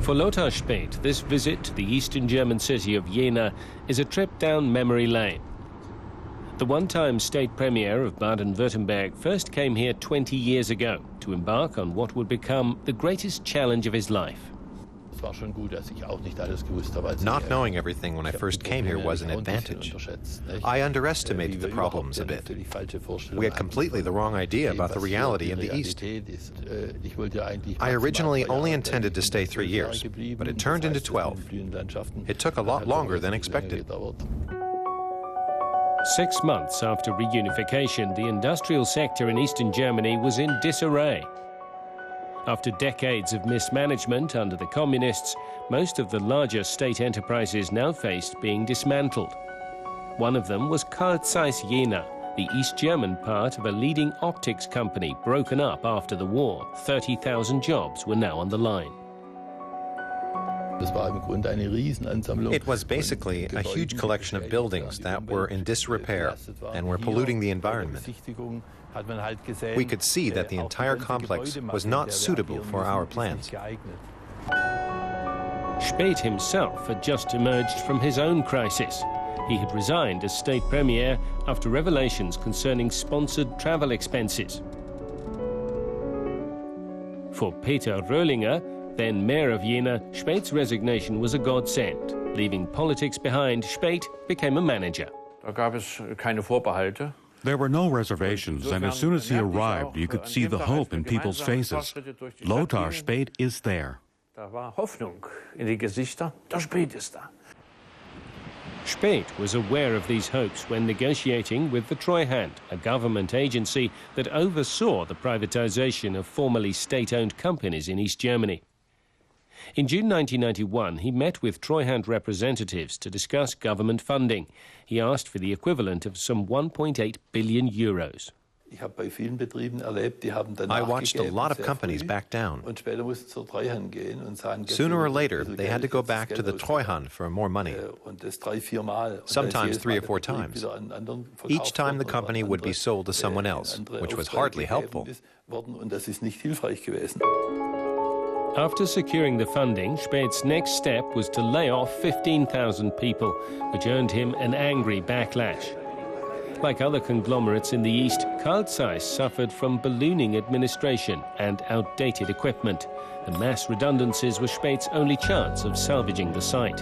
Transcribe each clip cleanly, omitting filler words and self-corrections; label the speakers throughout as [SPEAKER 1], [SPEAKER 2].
[SPEAKER 1] For Lothar Späth, this visit to the eastern German city of Jena is a trip down memory lane. The one-time state premier of Baden-Württemberg first came here 20 years ago to embark on what would become the greatest challenge of his life.
[SPEAKER 2] Not knowing everything when I first came here was an advantage. I underestimated the problems a bit. We had completely the wrong idea about the reality in the East. I originally only intended to stay 3 years, but it turned into 12. It took a lot longer than expected.
[SPEAKER 1] 6 months after reunification, the industrial sector in eastern Germany was in disarray. After decades of mismanagement under the communists, most of the larger state enterprises now faced being dismantled. One of them was Carl Zeiss Jena, the East German part of a leading optics company broken up after the war. 30,000 jobs were now on the line.
[SPEAKER 2] It was basically a huge collection of buildings that were in disrepair and were polluting the environment. We could see that the entire complex was not suitable for our plans.
[SPEAKER 1] Späth himself had just emerged from his own crisis. He had resigned as state premier after revelations concerning sponsored travel expenses. For Peter Röhlinger, then mayor of Jena, Späth's resignation was a godsend. Leaving politics behind, Späth became a manager.
[SPEAKER 3] There were no reservations, and as soon as he arrived, you could see the hope in people's faces. Lothar Späth is there.
[SPEAKER 1] Späth was aware of these hopes when negotiating with the Treuhand, a government agency that oversaw the privatization of formerly state-owned companies in East Germany. In June 1991, he met with Treuhand representatives to discuss government funding. He asked for the equivalent of some 1.8 billion euros.
[SPEAKER 2] I watched a lot of companies back down. Sooner or later, they had to go back to the Treuhand for more money, sometimes 3 or 4 times. Each time the company would be sold to someone else, which was hardly helpful.
[SPEAKER 1] After securing the funding, Späth's next step was to lay off 15,000 people, which earned him an angry backlash. Like other conglomerates in the East, Carl Zeiss suffered from ballooning administration and outdated equipment. The mass redundancies were Späth's only chance of salvaging the site.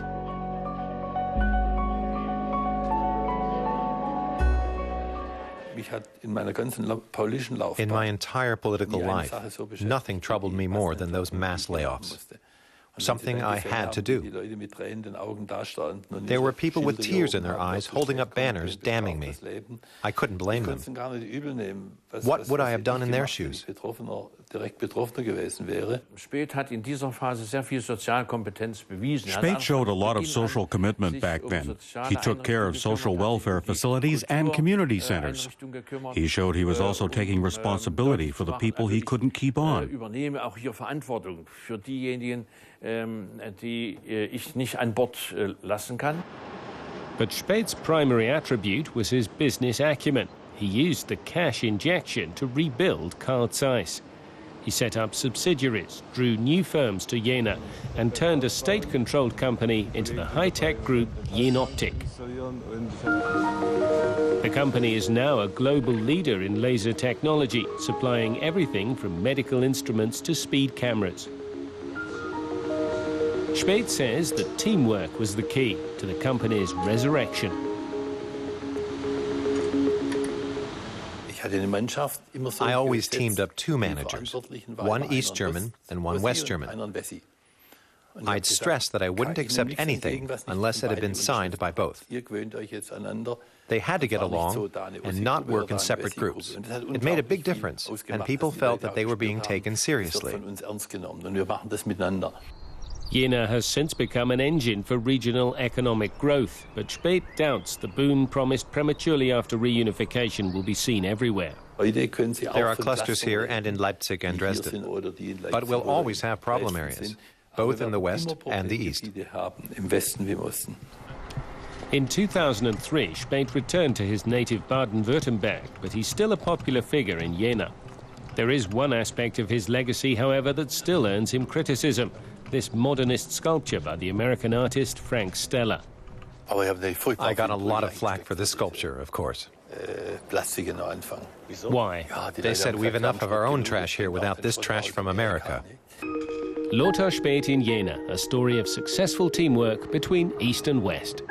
[SPEAKER 2] In my entire political life, nothing troubled me more than those mass layoffs. Something I had to do. There were people with tears in their eyes holding up banners damning me. I couldn't blame them. What would I have done in their shoes?
[SPEAKER 3] Späth showed a lot of social commitment back then. He took care of social welfare facilities and community centers. He showed he was also taking responsibility for the people he couldn't keep on.
[SPEAKER 1] But Späth's primary attribute was his business acumen. He used the cash injection to rebuild Carl Zeiss. He set up subsidiaries, drew new firms to Jena, and turned a state-controlled company into the high-tech group Jenoptik. The company is now a global leader in laser technology, supplying everything from medical instruments to speed cameras. Späth says that teamwork was the key to the company's resurrection.
[SPEAKER 2] I always teamed up 2 managers, one East German and one West German. I'd stressed that I wouldn't accept anything unless it had been signed by both. They had to get along and not work in separate groups. It made a big difference, and people felt that they were being taken seriously.
[SPEAKER 1] Jena has since become an engine for regional economic growth, but Späth doubts the boom promised prematurely after reunification will be seen everywhere.
[SPEAKER 2] There are clusters here and in Leipzig and Dresden, but we'll always have problem areas, both in the West and the East.
[SPEAKER 1] In 2003, Späth returned to his native Baden-Württemberg, but he's still a popular figure in Jena. There is one aspect of his legacy, however, that still earns him criticism: this modernist sculpture by the American artist Frank Stella.
[SPEAKER 2] I got a lot of flack for this sculpture, of course.
[SPEAKER 1] Why?
[SPEAKER 2] They said we've enough of our own trash here without this trash from America.
[SPEAKER 1] Lothar Späth in Jena, a story of successful teamwork between East and West.